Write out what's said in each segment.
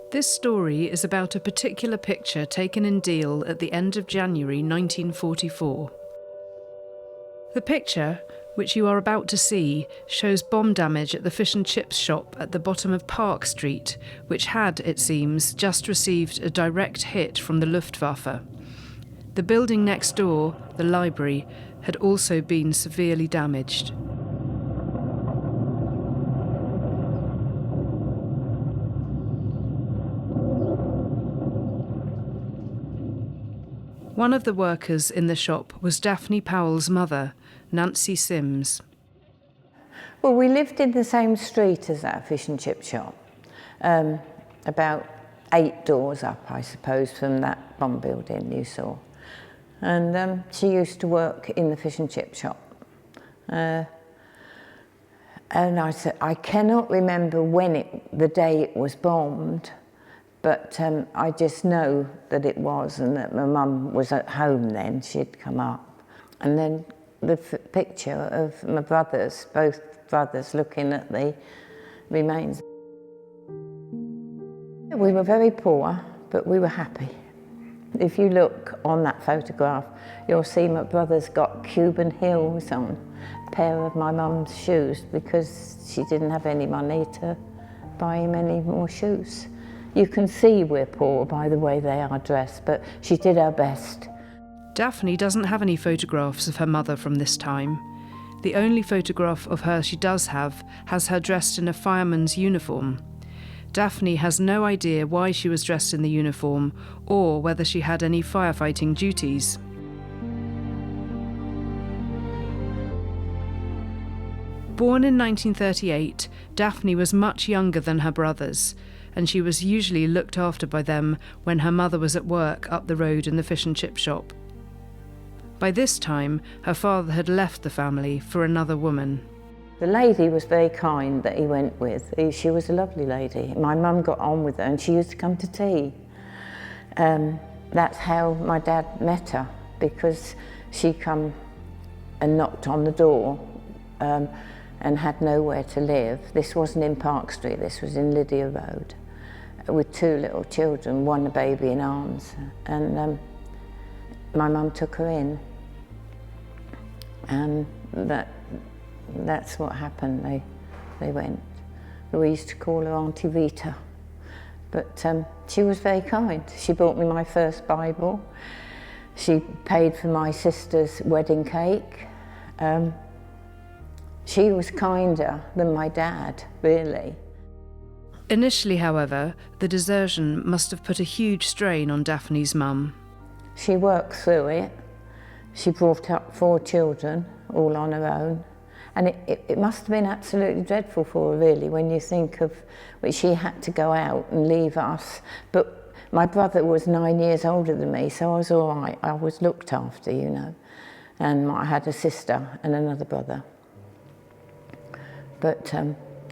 This story is about a particular picture taken in Deal at the end of January 1944. The picture, which you are about to see, shows bomb damage at the fish and chips shop at the bottom of Park Street, which had, it seems, just received a direct hit from the Luftwaffe. The building next door, the library, had also been severely damaged. One of the workers in the shop was Daphne Powell's mother, Nancy Sims. Well, we lived in the same street as that fish and chip shop, about 8 doors up, I suppose, from that bomb building you saw. And she used to work in the fish and chip shop. And I said, I cannot remember the day it was bombed, but I just know that it was, and that my mum was at home then. She'd come up. And then the picture of my brothers, both brothers, looking at the remains. We were very poor, but we were happy. If you look on that photograph, you'll see my brother's got Cuban heels on, a pair of my mum's shoes, because she didn't have any money to buy him any more shoes. You can see we're poor by the way they are dressed, but she did her best. Daphne doesn't have any photographs of her mother from this time. The only photograph of her she does have has her dressed in a fireman's uniform. Daphne has no idea why she was dressed in the uniform or whether she had any firefighting duties. Born in 1938, Daphne was much younger than her brothers, and she was usually looked after by them when her mother was at work up the road in the fish and chip shop. By this time, her father had left the family for another woman. The lady was very kind that he went with. She was a lovely lady. My mum got on with her, and she used to come to tea. That's how my dad met her, because she come and knocked on the door and had nowhere to live. This wasn't in Park Street, this was in Lydia Road, with 2 little children, one a baby in arms. And my mum took her in, and that's what happened. They went. We used to call her Auntie Rita, but she was very kind. She bought me my first Bible. She paid for my sister's wedding cake. She was kinder than my dad, really. Initially, however, the desertion must have put a huge strain on Daphne's mum. She worked through it. She brought up 4 children, all on her own. And it must have been absolutely dreadful for her, really, when you think of she had to go out and leave us. But my brother was 9 years older than me, so I was all right. I was looked after, you know. And I had a sister and another brother. But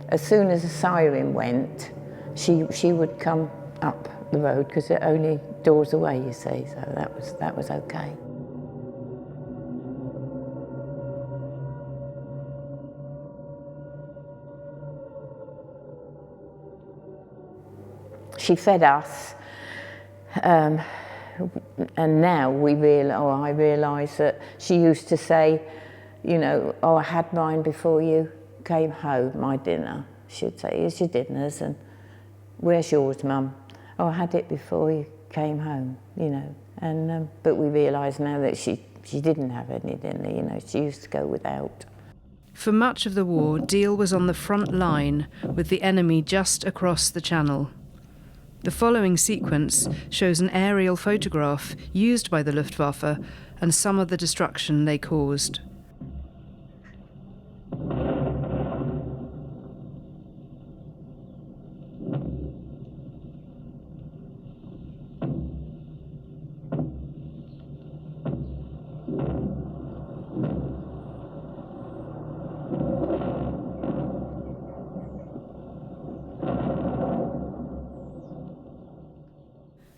as soon as the siren went, she would come up the road, because they're only doors away, you see, so that was okay. She fed us, and now I realise that she used to say, you know, oh, I had mine before you came home, my dinner. She'd say, here's your dinners, and where's yours, Mum? Oh, I had it before you came home, you know. And but we realise now that she didn't have any dinner, you know, she used to go without. For much of the war, Deal was on the front line, with the enemy just across the channel. The following sequence shows an aerial photograph used by the Luftwaffe and some of the destruction they caused.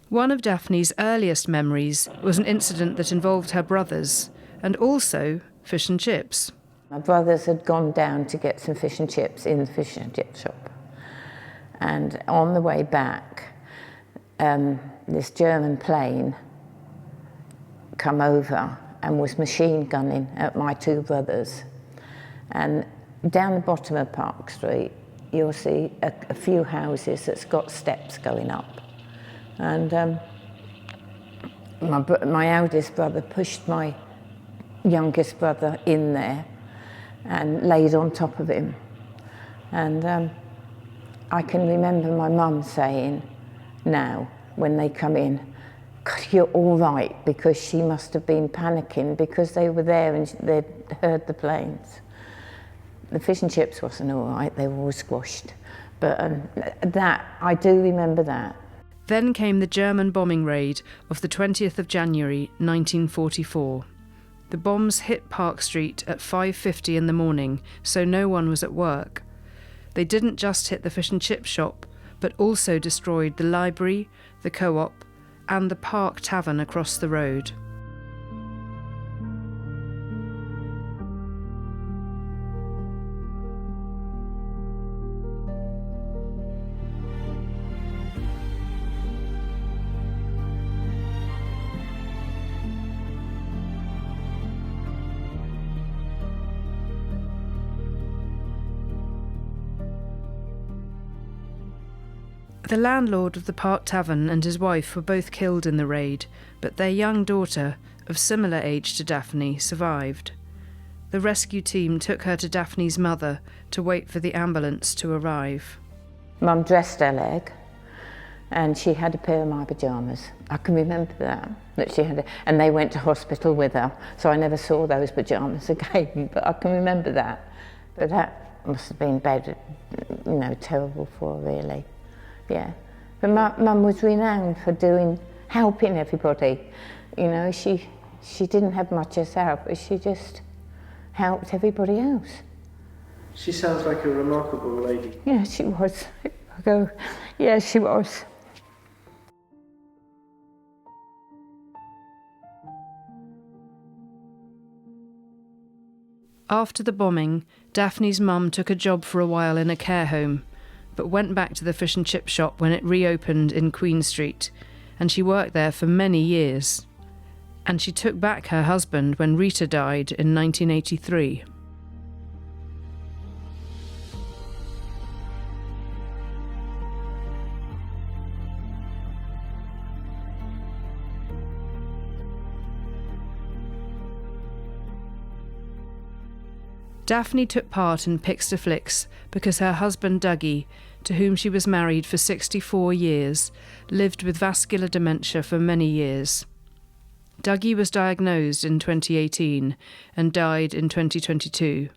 One of Daphne's earliest memories was an incident that involved her brothers, and also fish and chips. My brothers had gone down to get some fish and chips in the fish and chip shop. And on the way back, this German plane come over and was machine gunning at my two brothers. And down the bottom of Park Street, you'll see a few houses that's got steps going up. And my eldest brother pushed my youngest brother in there and laid on top of him. And I can remember my mum saying now, when they come in, "God, you're all right," because she must have been panicking because they were there and they'd heard the planes. The fish and chips wasn't all right, they were all squashed. But that, I do remember that. Then came the German bombing raid of the 20th of January 1944. The bombs hit Park Street at 5:50 in the morning, so no one was at work. They didn't just hit the fish and chip shop, but also destroyed the library, the co-op, and the Park Tavern across the road. The landlord of the Park Tavern and his wife were both killed in the raid, but their young daughter, of similar age to Daphne, survived. The rescue team took her to Daphne's mother to wait for the ambulance to arrive. Mum dressed her leg and she had a pair of my pyjamas. I can remember that she had, and they went to hospital with her, so I never saw those pyjamas again, but I can remember that. But that must have been bad, terrible for her, really. Yeah, but Mum was renowned for helping everybody. She didn't have much herself, but she just helped everybody else. She sounds like a remarkable lady. Yeah, she was. Yeah, she was. After the bombing, Daphne's mum took a job for a while in a care home, but went back to the fish and chip shop when it reopened in Queen Street, and she worked there for many years. And she took back her husband when Rita died in 1983. Daphne took part in PixtoFlix because her husband Dougie, to whom she was married for 64 years, lived with vascular dementia for many years. Dougie was diagnosed in 2018 and died in 2022.